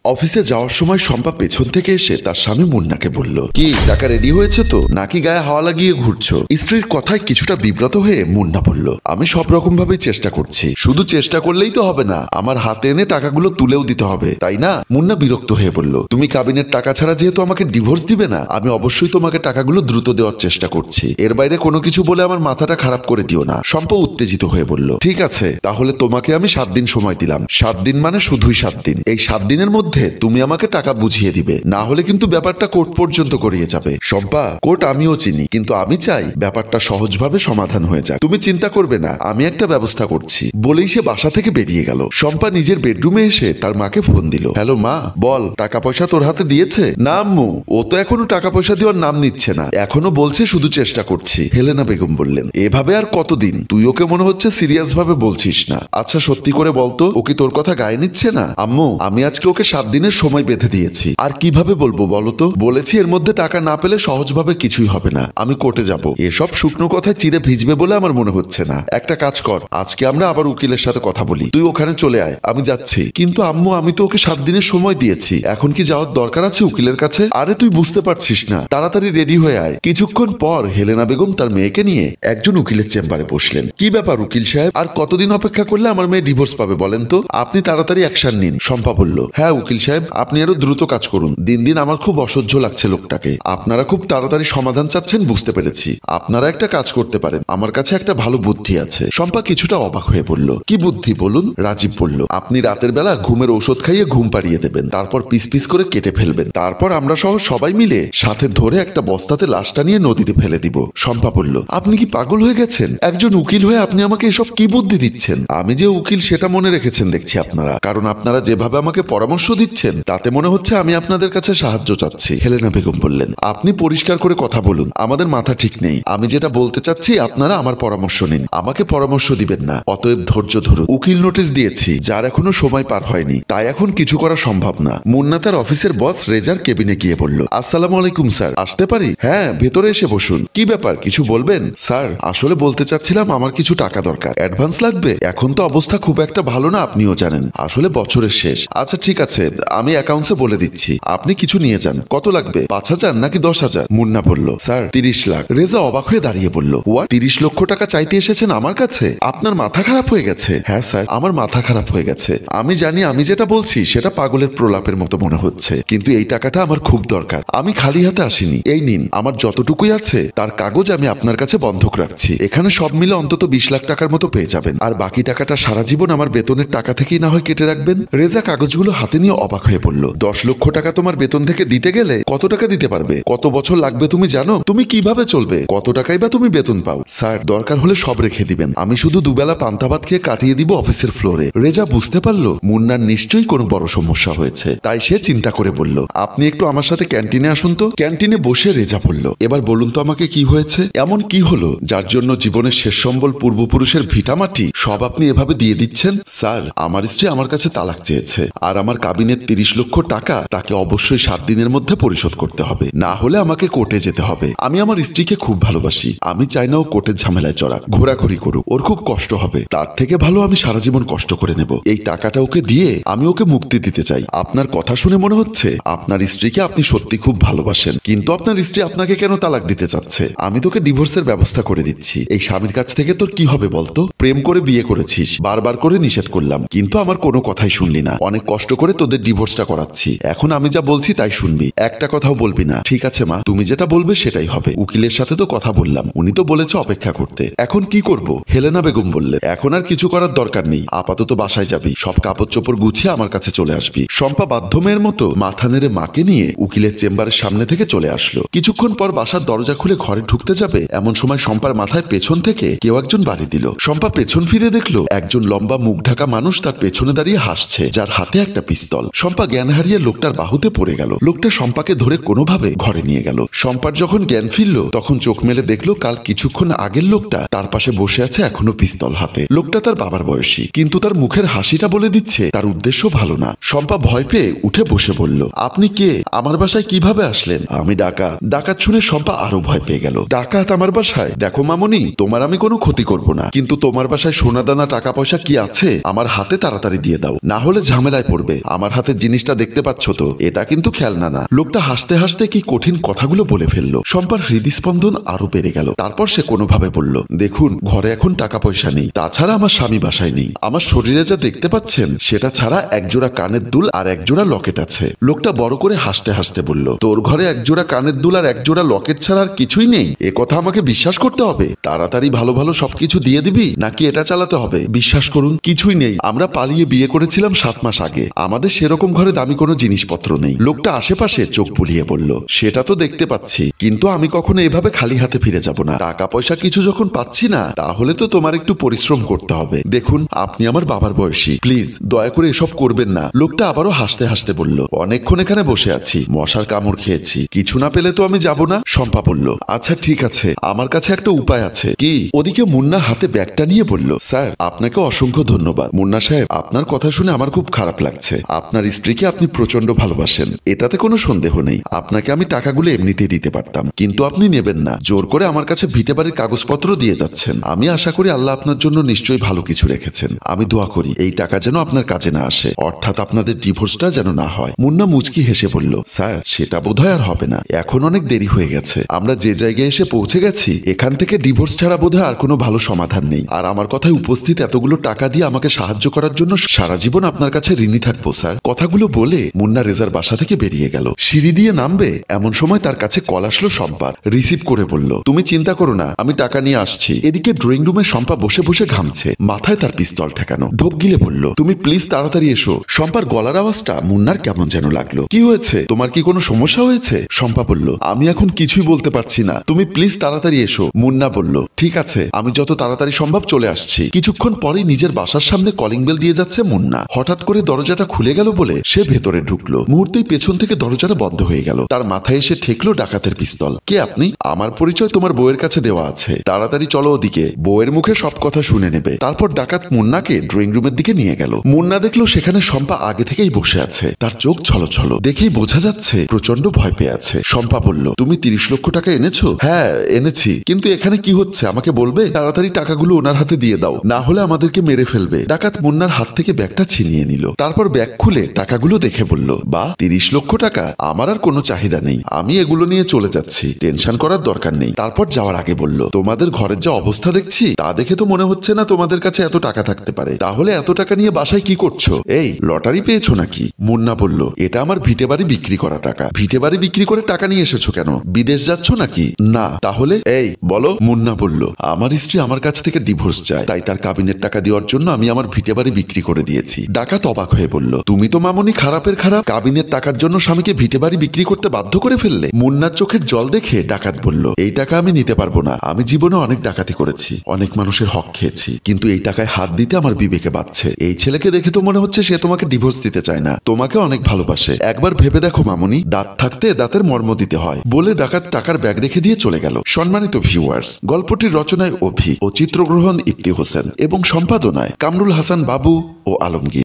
অফিসে যাওয়ার সময় শম্পা পেছন থেকে এসে তার স্বামী মুন্নাকে বলল, কি টাকা রেডি হয়েছে তো, নাকি গায়ে হাওয়া লাগিয়ে ঘুরছো? স্ত্রীর কথায় কিছুটা বিব্রত হয়ে মুন্না বলল, আমি সব রকম ভাবেই চেষ্টা করছি, শুধু চেষ্টা করলেই তো হবে না, আমার হাতে এনে টাকাগুলো তুলেও দিতে হবে, তাই না? মুন্না বিরক্ত হয়ে বলল, তুমি কাবিনের টাকা ছাড়া যেহেতু আমাকে ডিভোর্স দিবে না, আমি অবশ্যই তোমাকে টাকাগুলো দ্রুত দেওয়ার চেষ্টা করছি, এর বাইরে কোনো কিছু বলে আমার মাথাটা খারাপ করে দিও না। শম্পা উত্তেজিত হয়ে বলল, ঠিক আছে, তাহলে তোমাকে আমি 7 দিন সময় দিলাম। 7 দিন মানে শুধুই 7 দিন। এই 7 দিনের মধ্যে তুমি আমাকে টাকা বুঝিয়ে দিবে, না হলে কিন্তু ব্যাপারটা কোর্ট পর্যন্ত গড়িয়ে যাবে। শম্পা, কোর্ট আমিও চিনি, কিন্তু আমি চাই ব্যাপারটা সহজভাবে সমাধান হয়ে যাক। তুমি চিন্তা করবে না, আমি একটা ব্যবস্থা করছি। বলেই সে বাসা থেকে বেরিয়ে গেল। শম্পা নিজের বেডরুমে এসে তার মাকে ফোন দিল। হ্যালো মা, বল, টাকা পয়সা তোর হাতে দিয়েছে? না আম্মু, ও তো এখনো টাকা পয়সা দেওয়ার নাম নিচ্ছে না, এখনো বলছে শুধু চেষ্টা করছি। হেলেনা বেগম বললেন, এভাবে আর কতদিন? তুই ওকে মনে হচ্ছে সিরিয়াস ভাবে বলছিস না। আচ্ছা সত্যি করে বলতো, ও কি তোর কথা গায়ে নিচ্ছে না? আম্মু, আমি আজকে ওকে 7 দিনের সময় বেঁধে দিয়েছি। আর কিভাবে বলবো বলতো? বলেছি এর মধ্যে টাকা না পেলে সহজভাবে কিছুই হবে না, আমি কোর্টে যাব। এসব শুকনো কথায় চিড়ে ভিজবে বলে আমার মনে হচ্ছে না। একটা কাজ কর, আজকে আমরা আবার উকিলের সাথে কথা বলি, তুই ওখানে চলে আয়, আমি যাচ্ছি। কিন্তু আম্মু, আমি তো ওকে 7 দিনের সময় দিয়েছি, এখন কি যাওয়ার দরকার আছে উকিলের কাছে? আরে তুই বুঝতে পারছিস না, তাড়াতাড়ি রেডি হয়ে আয়। কিছুক্ষণ পর হেলেনা বেগম তার মেয়েকে নিয়ে একজন উকিলের চেম্বারে বসলেন। কি ব্যাপার উকিল সাহেব, আর কতদিন অপেক্ষা করলে আমার মেয়ে ডিভোর্স পাবে বলেন তো? আপনি তাড়াতাড়ি অ্যাকশন নিন। শম্পা বলল, হ্যাঁ উকিল সাহেব, আপনি আরো দ্রুত কাজ করুন। দিন দিন আমার খুব অসহ্য লাগছে লোকটাকে। আপনারা খুব তাড়াতাড়ি সমাধান চাচ্ছেন, বুঝতে পেরেছি। আপনারা একটা কাজ করতে পারেন, আমার কাছে একটা ভালো বুদ্ধি আছে। শম্পা কিছুটা অবাক হয়ে বলল, কি বুদ্ধি বলুন? রাজীব বলল, আপনি রাতের বেলা ঘুমের ঔষধ খাইয়ে ঘুম পাড়িয়ে দেবেন, তারপর পিস পিস করে কেটে ফেলবেন, তারপর আমরা সহ সবাই মিলে সাথে ধরে একটা বস্তাতে লাশটা নিয়ে নদীতে ফেলে দিব। শম্পা বলল, আপনি কি পাগল হয়ে গেছেন? একজন উকিল হয়ে আপনি আমাকে এসব কি বুদ্ধি দিচ্ছেন? আমি যে উকিল সেটা মনে রেখেছেন দেখছি আপনারা, কারণ আপনারা যেভাবে আমাকে পরামর্শ দিচ্ছেন তাতে মনে হচ্ছে আমি আপনাদের কাছে সাহায্য চাচ্ছি। হেলেনা বেগম বললেন, আপনি পরিষ্কার করে কথা বলুন, আমাদের মাথা ঠিক নেই। আমি যেটা বলতে চাচ্ছি আপনারা আমার পরামর্শ নিন, আমাকে পরামর্শ দিবেন না। অতএব ধৈর্য ধরুন। উকিল নোটিশ দিয়েছি, যার এখনো সময় পার হয়নি, তাই এখন কিছু করা সম্ভব না। মুন্না তার অফিসের বস রেজার কেবিনে গিয়ে বলল, আসসালামু আলাইকুম স্যার, আসতে পারি? হ্যাঁ, ভেতরে এসে বসুন। কি ব্যাপার, কিছু বলবেন? স্যার, আসলে বলতে চাচ্ছিলাম আমার কিছু টাকা দরকার। অ্যাডভান্স লাগবে? এখন তো অবস্থা খুব একটা ভালো না, আপনিও জানেন, আসলে বছরের শেষ। আচ্ছা ঠিক আছে, আমি অ্যাকাউন্টসে বলে দিচ্ছি, আপনি কিছু নিয়ে যান। কত লাগবে, 5,000 নাকি 10,000? মুন্না বলল, স্যার 30 লাখ। রেজা অবাক হয়ে দাঁড়িয়ে বলল, ওয়া, 30 লক্ষ টাকা চাইতে এসেছেন আমার কাছে? আপনার মাথা খারাপ হয়ে গেছে? হ্যাঁ স্যার, আমার মাথা খারাপ হয়ে গেছে। আমি জানি আমি যেটা বলছি সেটা পাগলের প্রলাপের মতো মনে হচ্ছে, কিন্তু এই টাকাটা আমার খুব দরকার। আমি খালি হাতে আসিনি। এই নিন, আমার যতটুকুই আছে তার কাগজ আমি আপনার কাছে বন্ধক রাখছি। এখানে সব মিলে অন্তত 20 লাখ টাকার মতো পেয়ে যাবেন, আর বাকি টাকাটা সারা জীবন আমার বেতনের টাকা থেকেই না হয় কেটে রাখবেন। রেজা কাগজগুলো হাতে নিয়ে অবাক হয়ে বলল, 10 লক্ষ টাকা তোমার বেতন থেকে দিতে গেলে কত টাকা দিতে পারবে? কত বছর লাগবে তুমি জানো? তুমি কিভাবে চলবে? কত টাকাই বা তুমি বেতন পাও? স্যার, দরকার হলে সব রেখে দিবেন, আমি শুধু দুবেলা পান্তা ভাত খেয়ে কাটিয়ে দিব অফিসের ফ্লোরে। রেজা বুঝতে পারলো মুন্নার নিশ্চয়ই কোনো বড় সমস্যা হয়েছে, তাই সে চিন্তা করে বলল, আপনি একটু আমার সাথে ক্যান্টিনে আসুন তো। ক্যান্টিনে বসে রেজা বলল, এবার বলুন তো আমাকে কি হয়েছে? এমন কি হলো যার জন্য জীবনের শেষ সম্বল পূর্বপুরুষের ভিটামাটি সব আপনি এভাবে দিয়ে দিচ্ছেন? স্যার, আমার স্ত্রী আমার কাছে তালাক চেয়েছে, আর আমার কাবিনের 30 লক্ষ টাকা তাকে অবশ্যই 7 দিনের মধ্যে পরিশোধ করতে হবে, না হলে আমাকে কোর্টে যেতে হবে। আমি আমার স্ত্রীকে খুব ভালোবাসি, আমি চাই না ও কোর্টের ঝামেলায় জড়াক, ঘোরাঘুরি করুক, ওর খুব কষ্ট হবে। তার থেকে ভালো আমি সারা জীবন কষ্ট করে নেব। এই টাকাটা ওকে দিয়ে আমি ওকে মুক্তি দিতে চাই। আপনার কথা শুনে মনে হচ্ছে আপনার স্ত্রীকে আপনি সত্যি খুব ভালোবাসেন, কিন্তু আপনার স্ত্রী আপনাকে কেন তালাক দিতে চাচ্ছে? আমি তোকে ডিভোর্সের ব্যবস্থা করে দিচ্ছি। এই স্বামীর কাছ থেকে তোর কি হবে বলতো? প্রেম করে বিয়ে করেছিস, বারবার করে নিষেধ করলাম, কিন্তু আমার কোনো কথাই শুনলি না। অনেক কষ্ট করে তোদের ডিভোর্সটা করাচ্ছি, এখন আমি যা বলছি তাই শুনবি, একটা কথাও বলবি না। ঠিক আছে মা, তুমি যেটা বলবে সেটাই হবে। উকিলের সাথে তো কথা বললাম, উনি তো বলেছে অপেক্ষা করতে। এখন কি করব? হেলেনা বেগম বললেন, এখন আর কিছু করার দরকার নেই, আপাতত বাসায় যাবি, সব কাপড় চোপড় গুছিয়ে আমার কাছে চলে আসবি। শম্পা বাধ্য মেয়ের মতো মাথা নেড়ে মাকে নিয়ে উকিলের চেম্বারের সামনে থেকে চলে আসলো। কিছুক্ষণ পর বাসার দরজা খুলে ঘরে ঢুকতে যাবে, এমন সময় শম্পার মাথায় পেছন থেকে কেউ একজন বাড়ি দিল। শম্পা পেছন ফিরে দেখলো একজন লম্বা মুখ ঢাকা মানুষ তার পেছনে দাঁড়িয়ে হাসছে, যার হাতে একটা পিস্তল। শম্পা জ্ঞান হারিয়ে লোকটার বাহুতে পড়ে গেল। লোকটা শম্পাকে ধরে কোনোভাবে ঘরে নিয়ে গেল। শম্পার যখন জ্ঞান ফিরল তখন চোখ মেলে দেখলো কাল কিছুক্ষণ আগের লোকটা তার পাশে বসে আছে এখনো পিস্তল হাতে। লোকটা তার বাবার বয়সী, কিন্তু তার মুখের হাসিটা বলে দিচ্ছে তার উদ্দেশ্য ভালো না। শম্পা ভয় পেয়ে উঠে বসে বলল, আপনি কে? আমার বাসায় কিভাবে আসলেন? আমি ডাকাত। ডাকাত শুনে শম্পা আরো ভয় পেয়ে গেল। ডাকাত আমার বাসায়? দেখো মামনি, তোমার আমি কোনো ক্ষতি করব না, কিন্তু তোমার বাসায় সোনা দানা টাকা পয়সা কি আছে আমার হাতে তাড়াতাড়ি দিয়ে দাও, না হলে ঝামেলায় পড়বে। আমার আমার হাতের জিনিসটা দেখতে পাচ্ছ তো, এটা কিন্তু খেলনা না। লোকটা হাসতে হাসতে কি কঠিন কথাগুলো বলে ফেললো। শম্পার হৃদস্পন্দন আরো বেড়ে গেল। তারপর সে কোনোভাবে বলল, দেখুন ঘরে এখন টাকা পয়সা নেই, তাছাড়া আমার স্বামী বাসায় নেই। আমার শরীরে যা দেখতে পাচ্ছেন সেটা ছাড়া একজোড়া কানের দুল আর একজোড়া লকেট আছে। লোকটা বড় করে হাসতে হাসতে বলল, তোর ঘরে একজোড়া কানের দুল আর একজোড়া লকেট ছাড়া আর কিছুই নেই? এ কথা আমাকে বিশ্বাস করতে হবে? তাড়াতাড়ি ভালো ভালো সবকিছু দিয়ে দিবি নাকি এটা চালাতে হবে? বিশ্বাস করুন কিছুই নেই। আমরা পালিয়ে বিয়ে করেছিলাম 7 মাস আগে। আমাদের সেরকম ঘরে দামি কোনো জিনিসপত্র নেই। লোকটা আশেপাশে চোখ বুলিয়ে বলল, সেটা তো দেখতে পাচ্ছি, কিন্তু আমি কখনো এভাবে খালি হাতে ফিরে যাব না। টাকা পয়সা কিছু যখন পাচ্ছি না, তাহলে তো তোমার একটু পরিশ্রম করতে হবে। দেখুন আপনি আমার বাবার বয়সী, প্লিজ দয়া করে এসব করবেন না। লোকটা আবারও হাসতে হাসতে বলল, অনেকক্ষণ এখানে বসে আছি, মশার কামড় খেয়েছি, কিছু না পেলে তো আমি যাব না। শম্পা বলল, আচ্ছা ঠিক আছে, আমার কাছে একটা উপায় আছে। কি? ওদিকে মুন্না হাতে ব্যাগটা নিয়ে বলল, স্যার আপনাকে অসংখ্য ধন্যবাদ। মুন্না সাহেব, আপনার কথা শুনে আমার খুব খারাপ লাগছে। আপনার স্ত্রীকে আপনি প্রচন্ড ভালোবাসেন, এটাতে কোনো সন্দেহ নেই। আপনাকে আমি টাকাগুলো এমনিতেই দিতে পারতাম, কিন্তু আপনি নেবেন না। জোর করে আমার কাছে ভিটে বাড়ির কাগজপত্র দিয়ে যাচ্ছেন। আমি আশা করি আল্লাহ আপনার জন্য নিশ্চয়ই ভালো কিছু রেখেছেন। আমি দোয়া করি এই টাকা যেন আপনার কাজে না আসে, অর্থাৎ আপনাদের ডিভোর্সটা যেন না হয়। মুন্না মুচকি হেসে বলল, স্যার সেটা বোধহয় আর হবে না, এখন অনেক দেরি হয়ে গেছে। আমরা যে জায়গায় এসে পৌঁছে গেছি, এখান থেকে ডিভোর্স ছাড়া বোধহয় আর কোনো ভালো সমাধান নেই। আর আমার কথায় উপস্থিত এতগুলো টাকা দিয়ে আমাকে সাহায্য করার জন্য সারা জীবন আপনার কাছে ঋণী থাকবো স্যার। কথাগুলো বলে মুন্না রেজার বাসা থেকে বেরিয়ে গেল। সিঁড়ি দিয়ে নামবে এমন সময় তার কাছে কল আসলো শম্পার। রিসিভ করে বলল, তুমি চিন্তা করো না, আমি টাকা নিয়ে আসছি। এদিকে ড্রয়িং রুমে শম্পা বসে বসে ঘামছে, মাথায় তার পিস্তল ঠেকানো। ঢোক গিলে বলল, তুমি প্লিজ তাড়াতাড়ি এসো। শম্পার গলার আওয়াজটা মুন্নার কেমন যেন লাগলো। কি হয়েছে? তোমার কি কোনো সমস্যা হয়েছে? শম্পা বলল, আমি এখন কিছুই বলতে পারছি না, তুমি প্লিজ তাড়াতাড়ি এসো। মুন্না বলল, ঠিক আছে, আমি যত তাড়াতাড়ি সম্ভব চলে আসছি। কিছুক্ষণ পরেই নিজের বাসার সামনে কলিং বেল দিয়ে যাচ্ছে মুন্না। হঠাৎ করে দরজাটা খুলে গেল বলে সে ভেতরে ঢুকলো। মুহূর্তেই পেছন থেকে দরজাটা বন্ধ হয়ে গেল। তার মাথায় এসে ঠেকলো ডাকাতের পিস্তল। কে আপনি? আমার পরিচয় তোমার বউয়ের কাছে দেওয়া আছে, তাড়াতাড়ি চলো ওদিকে, বউয়ের মুখে সব কথা শুনে নেবে। তারপর ডাকাত মুন্নাকে ড্রয়িং রুমের দিকে নিয়ে গেল। মুন্না দেখলো সেখানে শম্পা আগে থেকেই বসে আছে। তার চোখ ছলছল, দেখেই বোঝা যাচ্ছে প্রচন্ড ভয় পেয়ে আছে। শম্পা বলল, তুমি 30 লক্ষ টাকা এনেছো? হ্যাঁ এনেছি, কিন্তু এখানে কি হচ্ছে আমাকে বলবে? তাড়াতাড়ি টাকাগুলো ওনার হাতে দিয়ে দাও, না হলে আমাদেরকে মেরে ফেলবে। ডাকাত মুন্নার হাত থেকে ব্যাগটা ছিনিয়ে নিল। তারপর ব্যাগ খুলে টাকাগুলো দেখে বলল, বা 30 লক্ষ টাকা? আমার আর কোনো চাহিদা নেই, আমি এগুলো নিয়ে চলে যাচ্ছি, টেনশন করার দরকার নেই। তারপর যাওয়ার আগে বলল, তোমাদের ঘরের যা অবস্থা দেখছি তা দেখে তো মনে হচ্ছে না তোমাদের কাছে এত টাকা থাকতে পারে। তাহলে এত টাকা নিয়ে বাসায় কি করছো? এই লটারি পেয়েছো নাকি? মুন্না বলল, এটা আমার ভিটে বাড়ি বিক্রি করা টাকা। ভিটে বাড়ি বিক্রি করে টাকা নিয়ে এসেছো কেন? বিদেশ যাচ্ছ নাকি? না। তাহলে? এই বলো। মুন্না বলল, আমার স্ত্রী আমার কাছ থেকে ডিভোর্স চায়, তাই তার কাবিনের টাকা দেওয়ার জন্য আমি আমার ভিটে বাড়ি বিক্রি করে দিয়েছি। ডাকাত অবাক হয়ে বলল, তুমি তো মামনি খারাপের খারাপ, কাবিনের টাকার জন্য স্বামীকে ভিটে বাড়ি বিক্রি করতে বাধ্য করে ফেললে। মুন্নার চোখের জল দেখে ডাকাত বলল, এই টাকা আমি নিতে পারবো না। আমি জীবনে অনেক ডাকাতি করেছি, অনেক মানুষের হক খেয়েছি, কিন্তু এই টাকায় হাত দিতে আমার বিবেকে বাধছে। এই ছেলেকে দেখে তো মনে হচ্ছে সে তোমাকে ডিভোর্স দিতে চায় না, তোমাকে অনেক ভালোবাসে। একবার ভেবে দেখো মামনি, দাঁত থাকতে দাঁতের মর্ম দিতে হয়। বলে ডাকাত টাকার ব্যাগ রেখে দিয়ে চলে গেল। সম্মানিত ভিউয়ার্স, গল্পটির রচনায় অভি ও চিত্রগ্রহণ ইফতি হোসেন এবং সম্পাদনায় কামরুল হাসান বাবু ও আলমগীর।